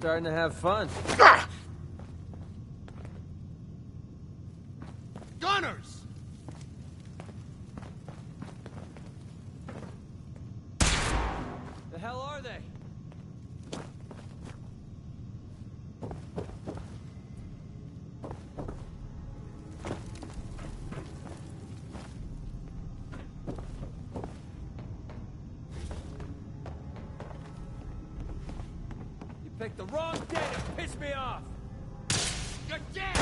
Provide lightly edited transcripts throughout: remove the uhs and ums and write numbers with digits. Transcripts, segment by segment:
starting to have fun. Gunners! The hell are they? You picked the wrong day to piss me off! You're dead!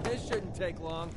This shouldn't take long.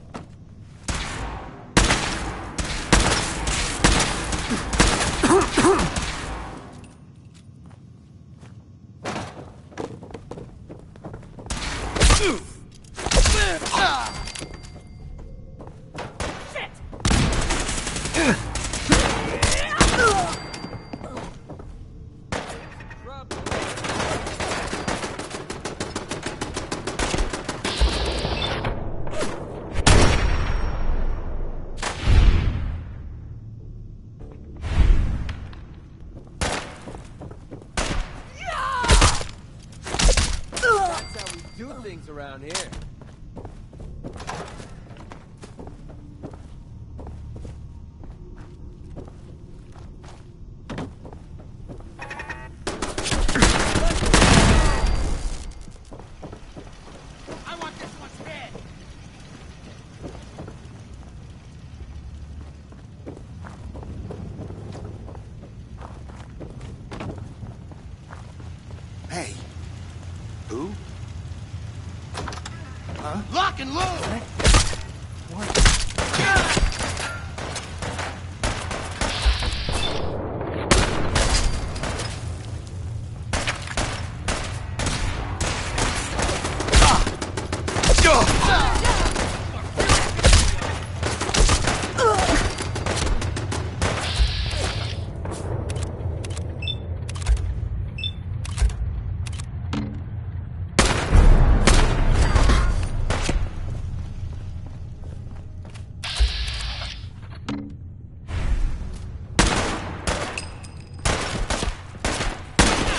Do things around here. I want this one's head! Hey. Who? Huh? Lock and load!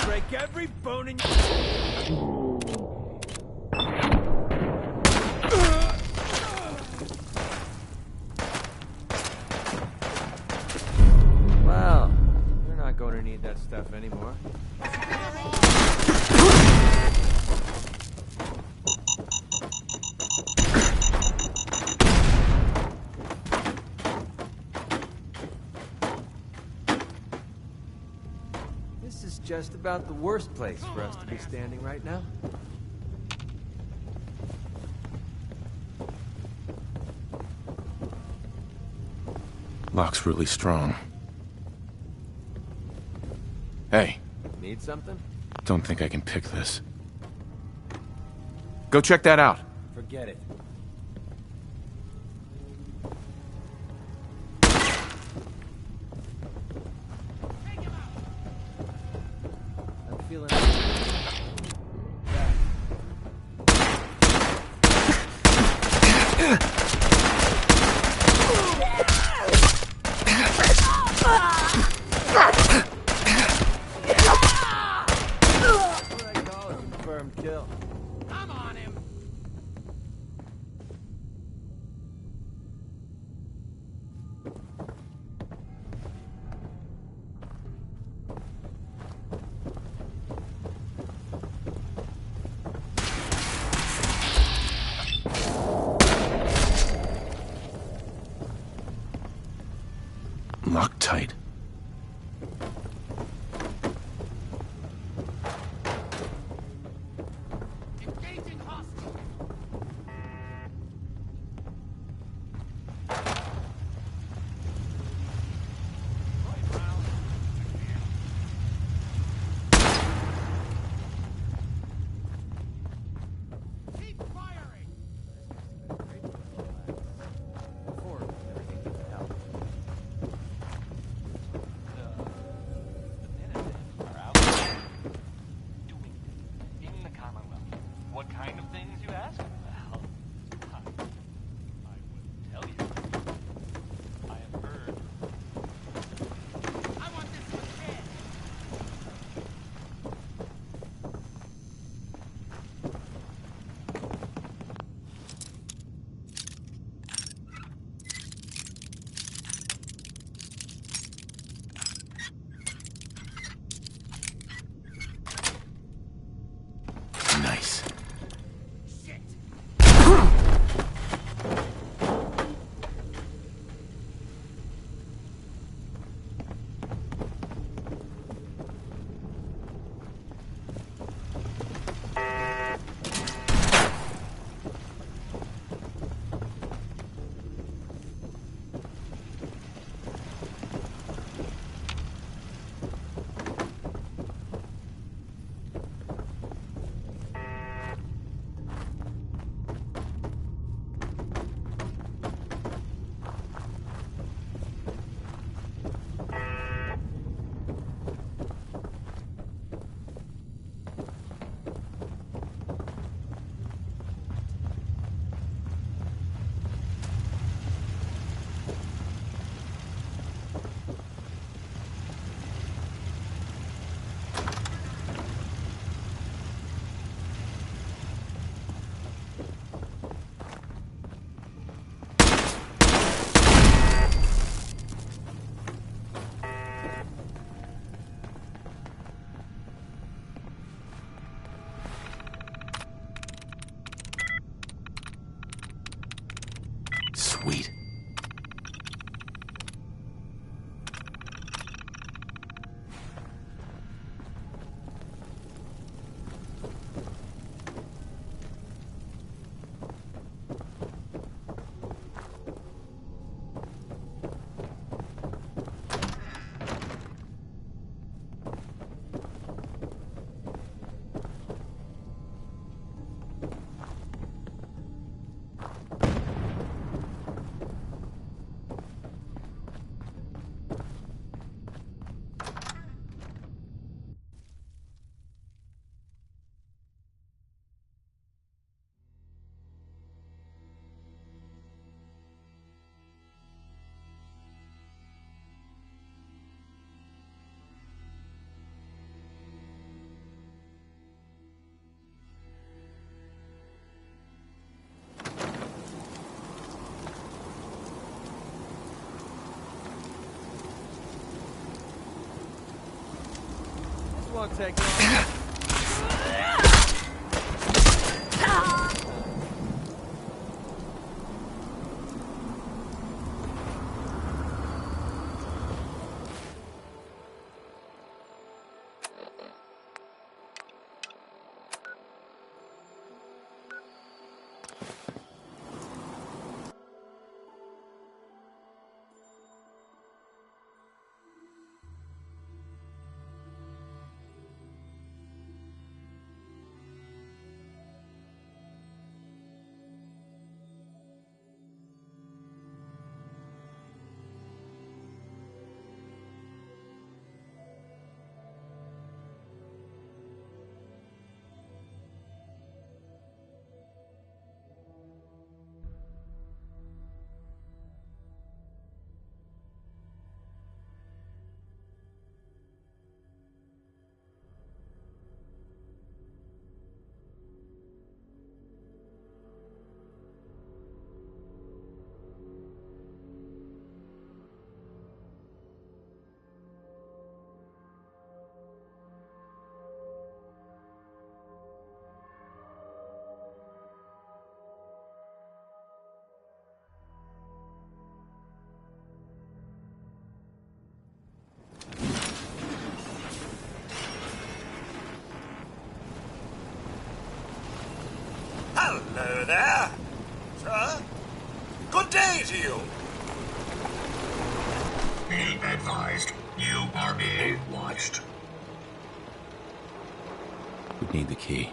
Break every bone in your... Well, you're not going to need that stuff anymore. This is just about the worst place for us to be standing right now. Lock's really strong. Hey, Need something? don't think I can pick this. Go check that out. Forget it. I'm feeling... What I call a confirmed kill. I'm on him! Loctite. Engaging hostile! won't take long. Hello there, sir. Good day to you. Be advised, you are being watched. We need the key.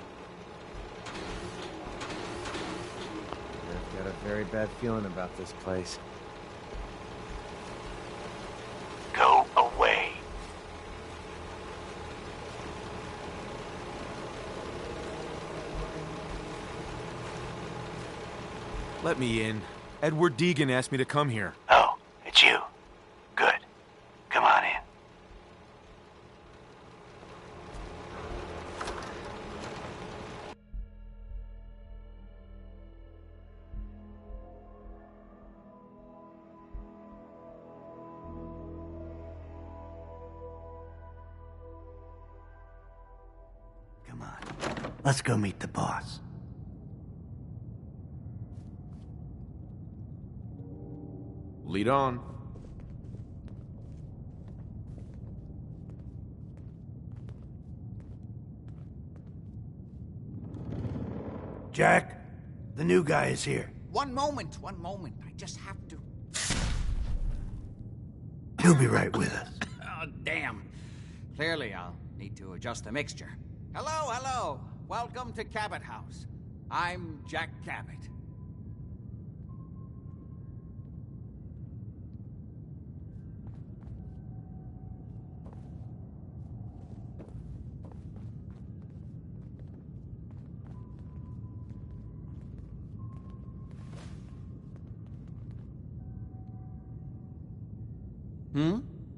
I've got a very bad feeling about this place. Go away. Let me in. Edward Deegan asked me to come here. Oh, it's you. Good. Come on in. Come on. Let's go meet the boss. Lead on. Jack, the new guy is here. One moment. I just have to... He'll be right with us. Oh, damn. Clearly, I'll need to adjust the mixture. Hello. Welcome to Cabot House. I'm Jack Cabot.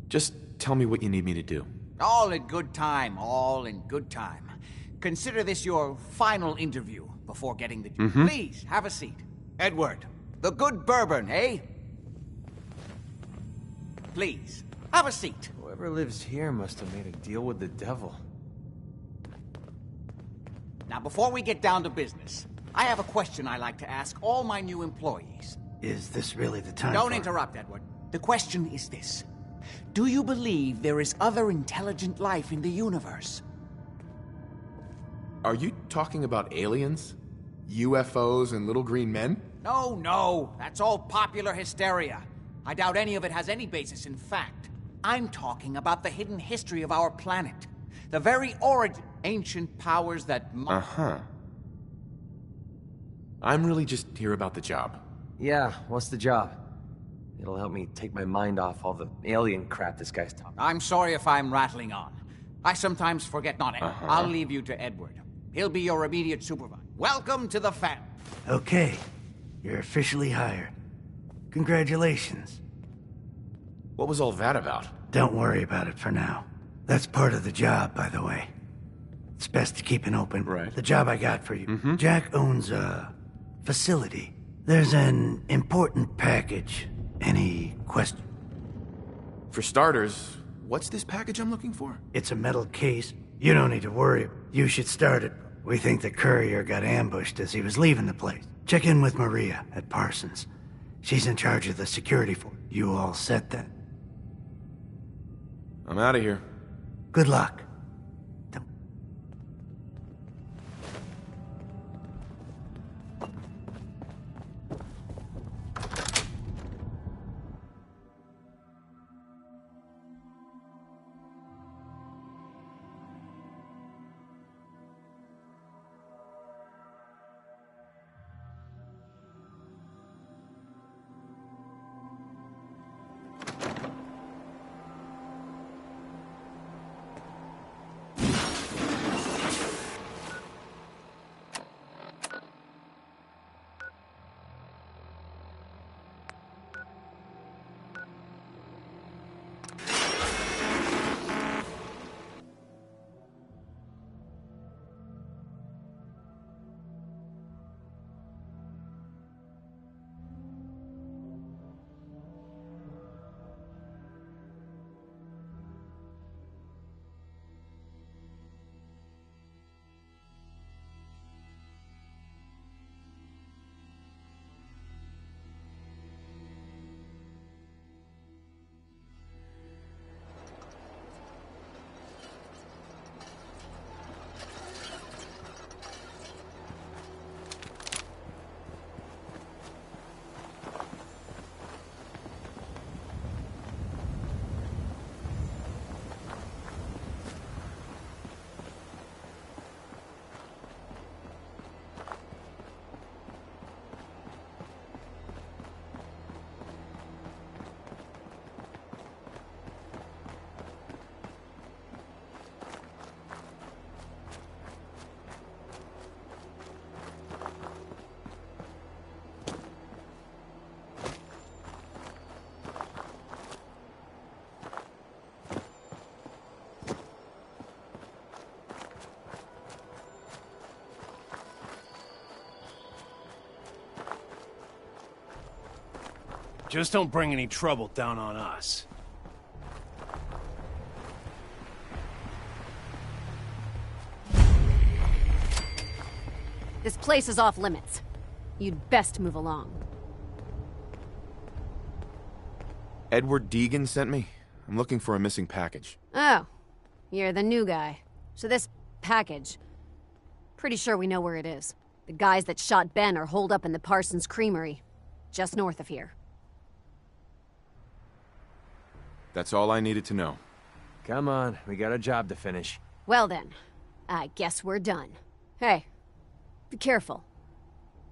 Just tell me what you need me to do. All in good time. Consider this your final interview before getting the... Please, have a seat. Edward, the good bourbon, eh? Please, have a seat. Whoever lives here must have made a deal with the devil. Now, before we get down to business, I have a question I like to ask all my new employees. Is this really the time Don't for... interrupt, Edward. The question is this. Do you believe there is other intelligent life in the universe? Are you talking about aliens? UFOs and little green men? No. That's all popular hysteria. I doubt any of it has any basis in fact. I'm talking about the hidden history of our planet. The very origin... Ancient powers that... Uh-huh. I'm really just here about the job. Yeah, what's the job? It'll help me take my mind off all the alien crap this guy's talking. I'm sorry if I'm rattling on. I sometimes forget not. I'll leave you to Edward. He'll be your immediate supervisor. Welcome to the family. Okay, you're officially hired. Congratulations. What was all that about? Don't worry about it for now. That's part of the job, by the way. It's best to keep an open. Right. The job I got for you. Jack owns a facility. There's an important package. Any question? For starters, what's this package I'm looking for? It's a metal case You don't need to worry. You should start it. We think the courier got ambushed as he was leaving the place. Check in with Maria at Parsons. She's in charge of the security for it. You all set then? I'm out of here. Good luck. Just don't bring any trouble down on us. This place is off limits. You'd best move along. Edward Deegan sent me. I'm looking for a missing package. Oh, you're the new guy. So this package... Pretty sure we know where it is. The guys that shot Ben are holed up in the Parsons Creamery, just north of here. That's all I needed to know. Come on, we got a job to finish. Well then, I guess we're done. Hey, be careful.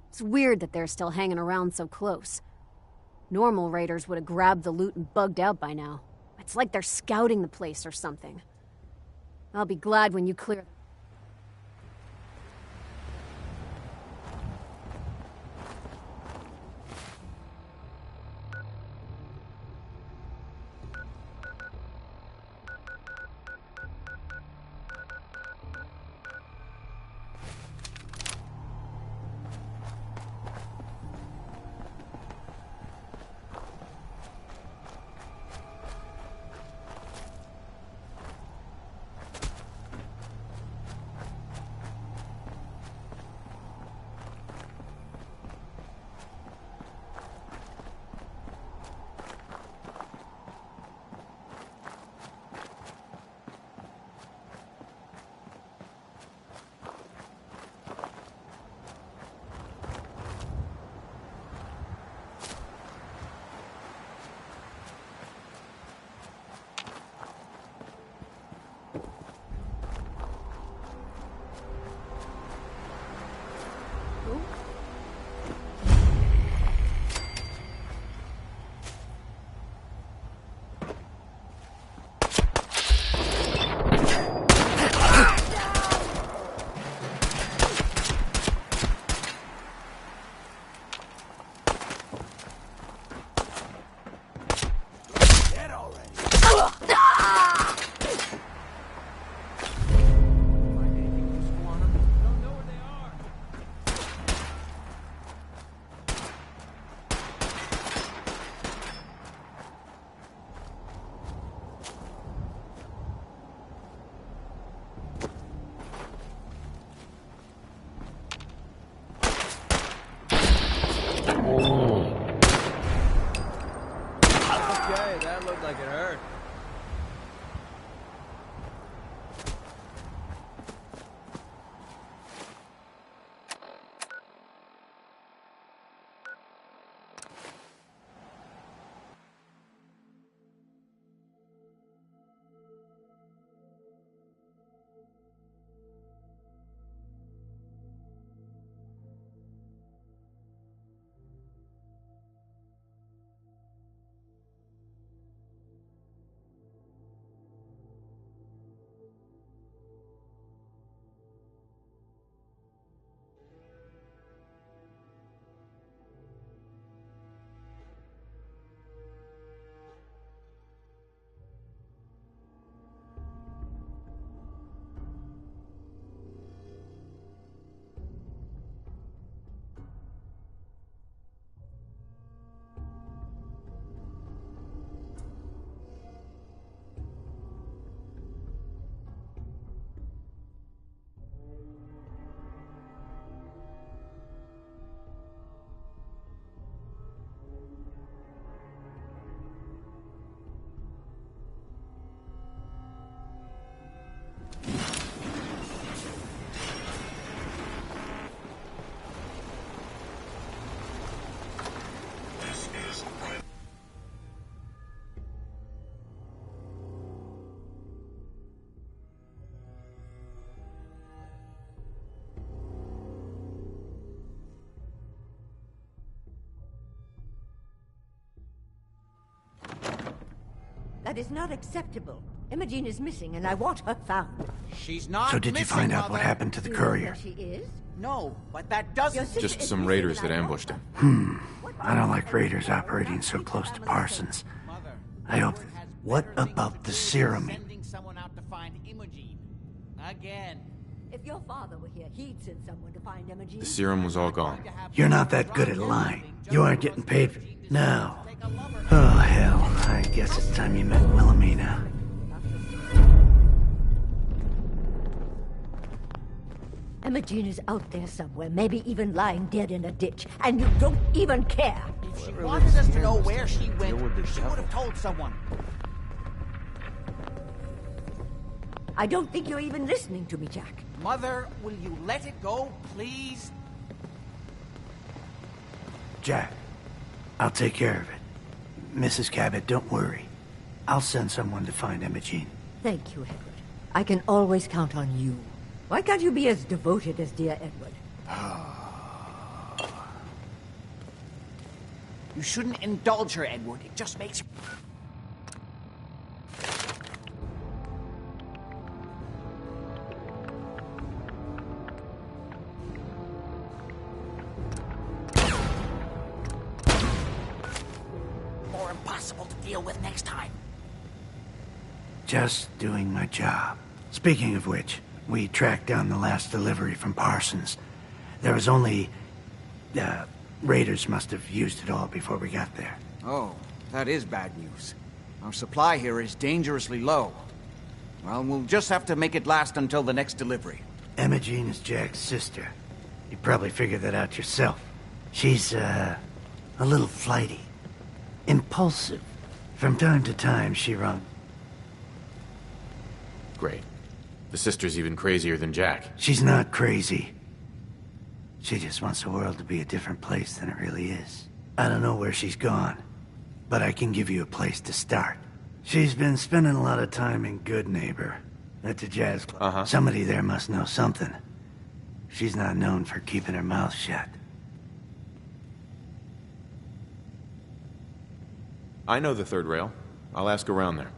It's weird that they're still hanging around so close. Normal raiders would have grabbed the loot and bugged out by now. It's like they're scouting the place or something. I'll be glad when you clear... Okay, that looked like it hurt. That is not acceptable. Imogene is missing, and I want her found. She's not So did you find out what happened to the courier? She is? No, but that doesn't... Just some raiders that ambushed him. I don't like raiders operating so close to Parsons. I hope... What about the serum? Sending someone out to find Imogene. Again. If your father were here, he'd send someone to find Imogene. The serum was all gone. You're not that good at lying. You aren't getting paid for... No. Oh, hell. I guess it's time you met Wilhelmina. Imogene is out there somewhere, maybe even lying dead in a ditch, and you don't even care. If she wanted us to know where she went, she would have told someone. I don't think you're even listening to me, Jack. Mother, will you let it go, please? Jack, I'll take care of it. Mrs. Cabot, don't worry. I'll send someone to find Imogene. Thank you, Edward. I can always count on you. Why can't you be as devoted as dear Edward? You shouldn't indulge her, Edward. It just makes... more impossible to deal with next time. Just doing my job. Speaking of which, we tracked down the last delivery from Parsons. There was only... raiders must have used it all before we got there. Oh, that is bad news. Our supply here is dangerously low. Well, we'll just have to make it last until the next delivery. Imogene is Jack's sister. You probably figured that out yourself. She's, a little flighty. Impulsive. From time to time, she runs. Great. The sister's even crazier than Jack. She's not crazy. She just wants the world to be a different place than it really is. I don't know where she's gone, but I can give you a place to start. She's been spending a lot of time in Good Neighbor, at the jazz club. Somebody there must know something. She's not known for keeping her mouth shut. I know the third rail. I'll ask around there.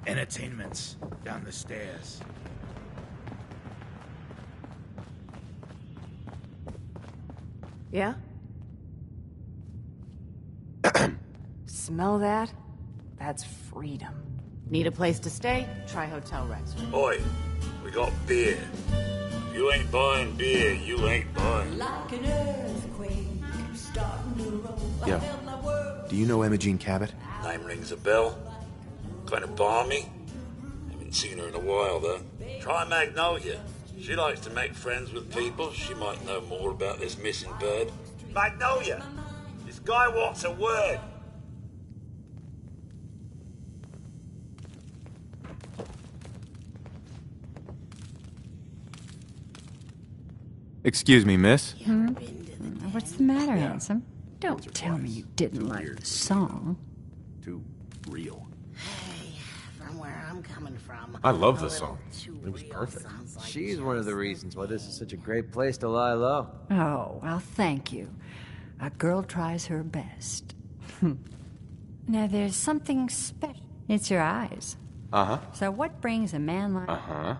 Entertainment's down the stairs. Yeah? Smell that? That's freedom. Need a place to stay? Try Hotel Rex. Oi, we got beer. If you ain't buying beer, you ain't buying. Yo, do you know Imogene Cabot? Name rings a bell. Kind of balmy. Haven't seen her in a while, though. Try Magnolia. She likes to make friends with people. She might know more about this missing bird. Magnolia! This guy wants a word. Excuse me, miss. What's the matter, handsome? Don't tell me you didn't like the song. Too real. Hey, from where I'm coming from. I love this song. It was perfect. She's one of the reasons why this is such a great place to lie low. Oh, well, thank you. A girl tries her best. Now, there's something special. It's your eyes. Uh-huh. So what brings a man like... Uh-huh.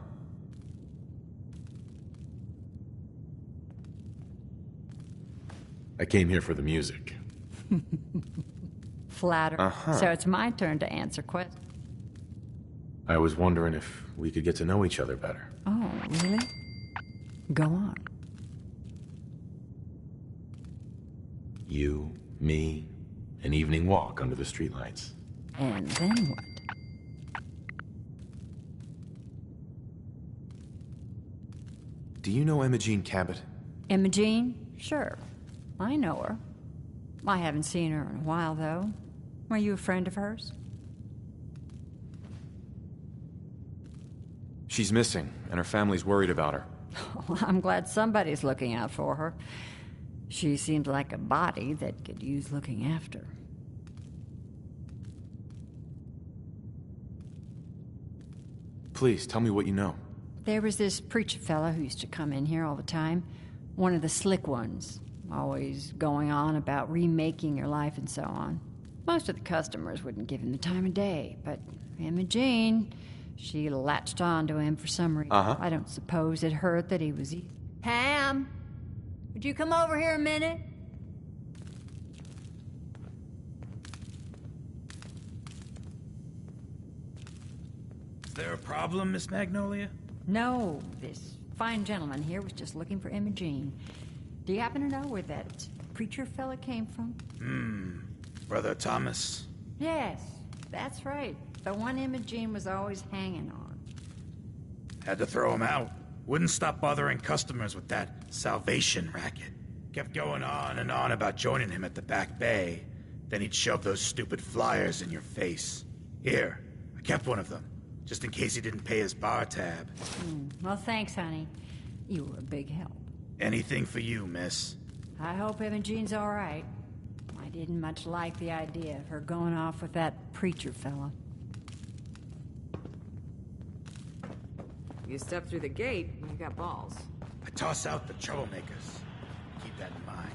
I came here for the music. Flatter. Uh-huh. So it's my turn to answer questions. I was wondering if we could get to know each other better. Oh, really? Go on. You, me, an evening walk under the streetlights. And then what? Do you know Imogene Cabot? Imogene? Sure. I know her. I haven't seen her in a while, though. Were you a friend of hers? She's missing, and her family's worried about her. Well, I'm glad somebody's looking out for her. She seems like a body that could use looking after. Please, tell me what you know. There was this preacher fella who used to come in here all the time. One of the slick ones. Always going on about remaking your life and so on. Most of the customers wouldn't give him the time of day, but Imogene, she latched on to him for some reason. Uh-huh. I don't suppose it hurt that he was... Pam, would you come over here a minute? Is there a problem, Miss Magnolia? No, this fine gentleman here was just looking for Imogene. Do you happen to know where that preacher fella came from? Brother Thomas? Yes, that's right. The one Imogene was always hanging on. Had to throw him out. Wouldn't stop bothering customers with that salvation racket. Kept going on and on about joining him at the back bay. Then he'd shove those stupid flyers in your face. Here, I kept one of them, just in case he didn't pay his bar tab. Well, thanks, honey. You were a big help. Anything for you, miss. I hope Imogene's all right. I didn't much like the idea of her going off with that preacher fella. You step through the gate, you got balls. I toss out the troublemakers. Keep that in mind.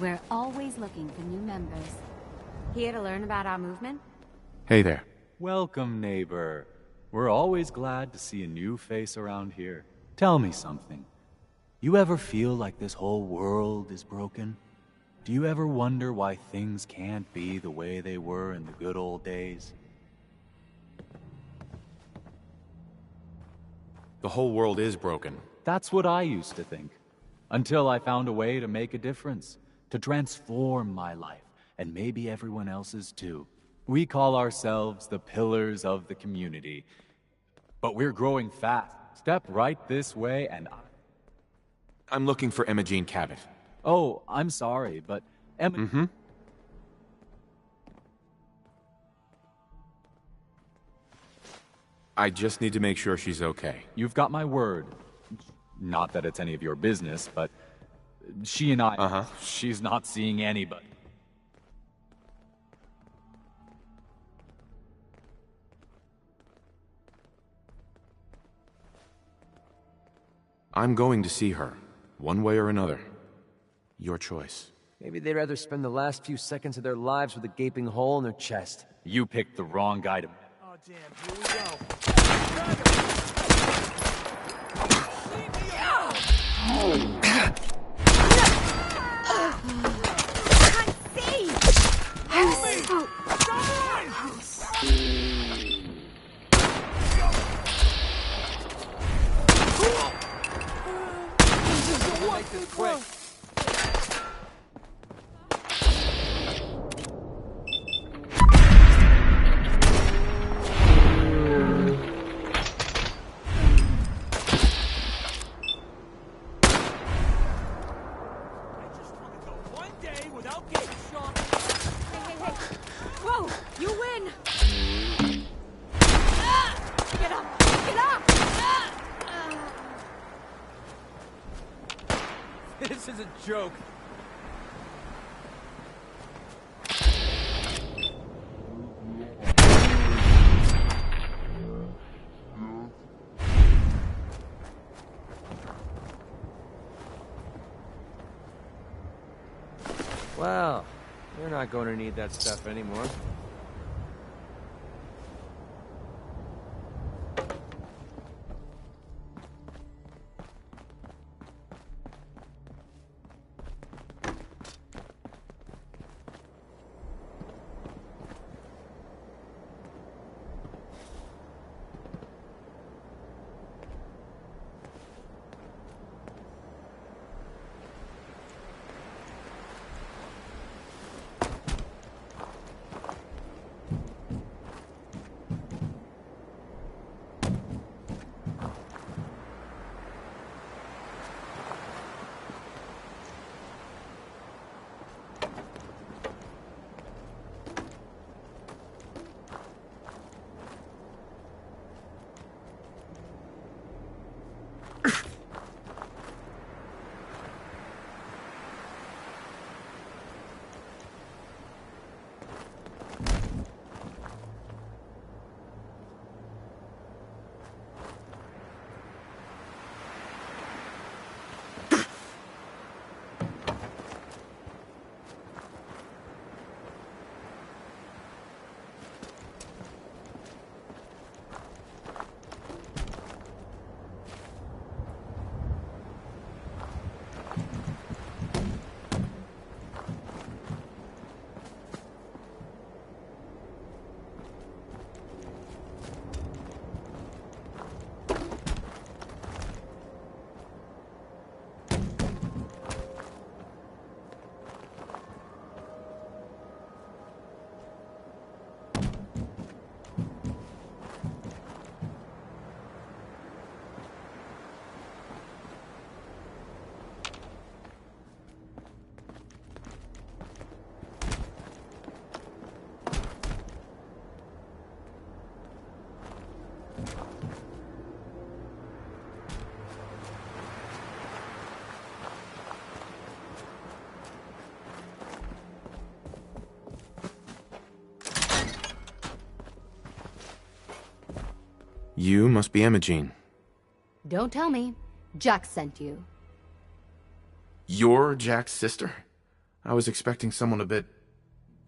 We're always looking for new members. Here to learn about our movement? Hey there. Welcome, neighbor. We're always glad to see a new face around here. Tell me something. You ever feel like this whole world is broken? Do you ever wonder why things can't be the way they were in the good old days? The whole world is broken. That's what I used to think. Until I found a way to make a difference, to transform my life, and maybe everyone else's too. We call ourselves the pillars of the community. But we're growing fast. Step right this way and I'm looking for Emma Jean Cabot. Oh, I'm sorry, but Emma... Mm-hmm. I just need to make sure she's okay. You've got my word. Not that it's any of your business, but she and I... She's not seeing anybody. I'm going to see her, one way or another. Your choice. Maybe they'd rather spend the last few seconds of their lives with a gaping hole in their chest. You picked the wrong guy to... Oh, damn, here we go. This is a joke. Well, you're not going to need that stuff anymore. You must be Emma Jean. Don't tell me. Jack sent you. You're Jack's sister? I was expecting someone a bit...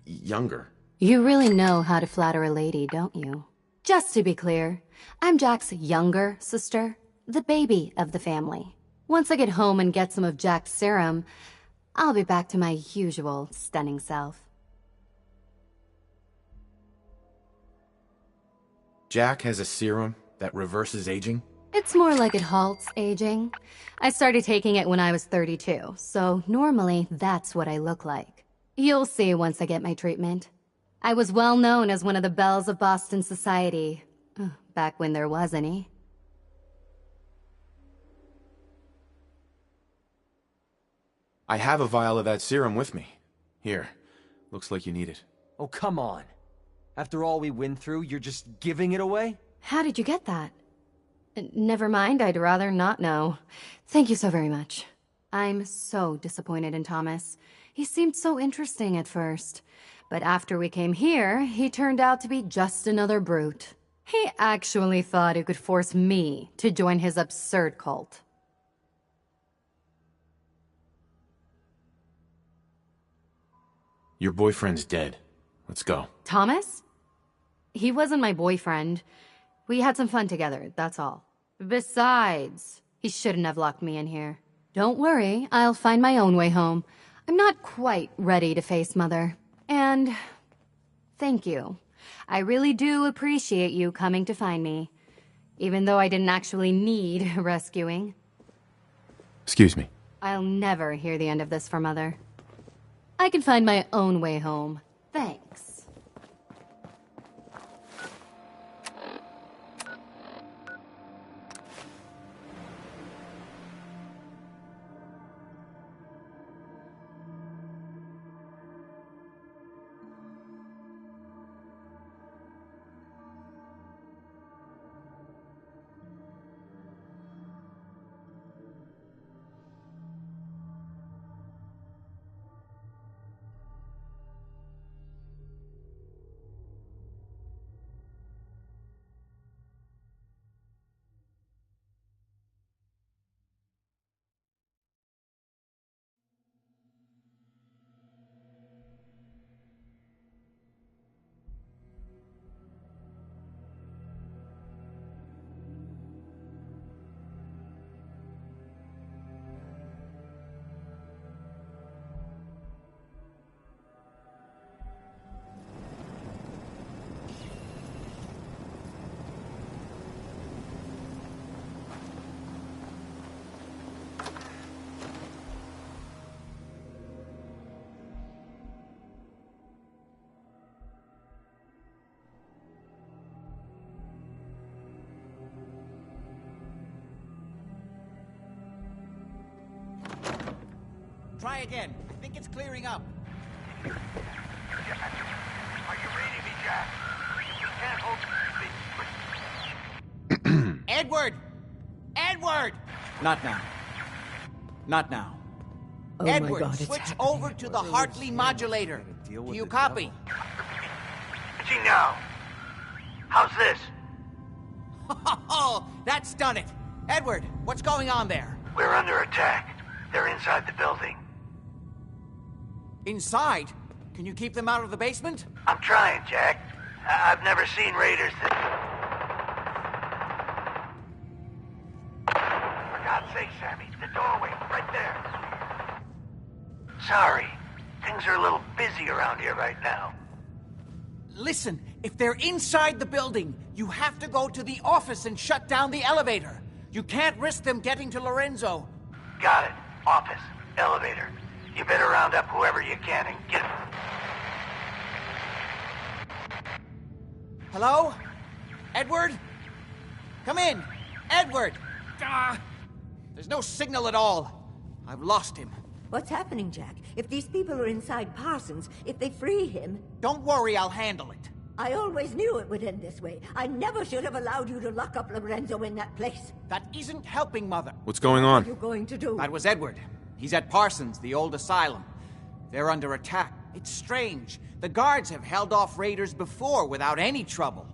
younger. You really know how to flatter a lady, don't you? Just to be clear, I'm Jack's younger sister, the baby of the family. Once I get home and get some of Jack's serum, I'll be back to my usual stunning self. Jack has a serum that reverses aging? It's more like it halts aging. I started taking it when I was 32, so normally that's what I look like. You'll see once I get my treatment. I was well known as one of the belles of Boston society, back when there was any. I have a vial of that serum with me. Here. Looks like you need it. Oh, come on. After all we went through, you're just giving it away? How did you get that? Never mind, I'd rather not know. Thank you so very much. I'm so disappointed in Thomas. He seemed so interesting at first. But after we came here, he turned out to be just another brute. He actually thought he could force me to join his absurd cult. Your boyfriend's dead. Let's go. Thomas? He wasn't my boyfriend. We had some fun together, that's all. Besides, he shouldn't have locked me in here. Don't worry, I'll find my own way home. I'm not quite ready to face Mother. And thank you. I really do appreciate you coming to find me, even though I didn't actually need rescuing. Excuse me. I'll never hear the end of this from Mother. I can find my own way home. Thanks. Try again. I think it's clearing up. Are you reading me, Jack? You can't hold me. Edward! Edward! Not now. Not now. Oh Edward, my God, it's switch happening. over to the Hartley modulator. Do you copy? See now. How's this? Oh, that's done it. Edward, what's going on there? We're under attack. They're inside the building. Inside? Can you keep them out of the basement? I'm trying, Jack. I've never seen raiders that... For God's sake, Sammy, the doorway, right there. Sorry. Things are a little busy around here right now. Listen, if they're inside the building, you have to go to the office and shut down the elevator. You can't risk them getting to Lorenzo. Got it. Office. Elevator. You better round up whoever you can and get... Hello? Edward? Come in. Edward! Ah, there's no signal at all. I've lost him. What's happening, Jack? If these people are inside Parsons, if they free him... Don't worry, I'll handle it. I always knew it would end this way. I never should have allowed you to lock up Lorenzo in that place. That isn't helping, Mother. What's going on? What are you going to do? That was Edward. He's at Parsons, the old asylum. They're under attack. It's strange. The guards have held off raiders before without any trouble.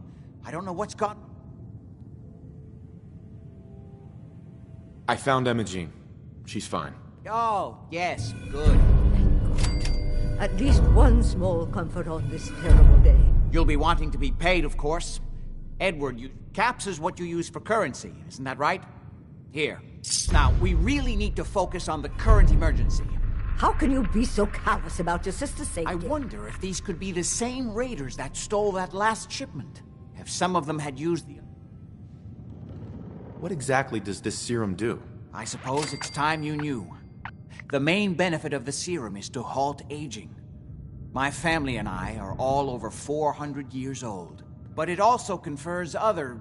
I don't know what's gone... I found Emma Jean. She's fine. Oh, yes, good. At least one small comfort on this terrible day. You'll be wanting to be paid, of course. Edward, caps is what you use for currency, isn't that right? Here. Now, we really need to focus on the current emergency. How can you be so callous about your sister's safety? I wonder if these could be the same raiders that stole that last shipment. If some of them had used the... What exactly does this serum do? I suppose it's time you knew. The main benefit of the serum is to halt aging. My family and I are all over 400 years old. But it also confers other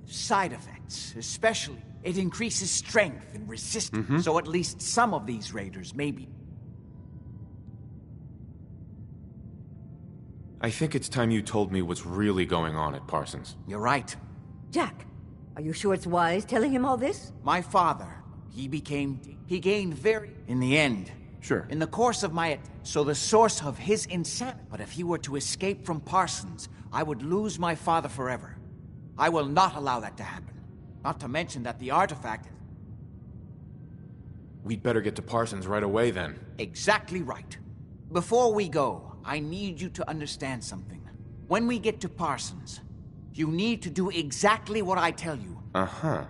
side effects, especially it increases strength and resistance. So at least some of these raiders may be... I think it's time you told me what's really going on at Parsons. You're right. Jack, are you sure it's wise telling him all this? My father, he gained very... In the end. Sure. In the course of my... So the source of his insanity... But if he were to escape from Parsons, I would lose my father forever. I will not allow that to happen. Not to mention that the artifact... We'd better get to Parsons right away, then. Exactly right. Before we go, I need you to understand something. When we get to Parsons, you need to do exactly what I tell you. Uh-huh.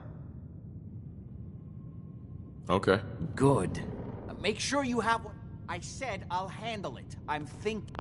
Okay. Good. Make sure you have what... I said I'll handle it. I'm thinking...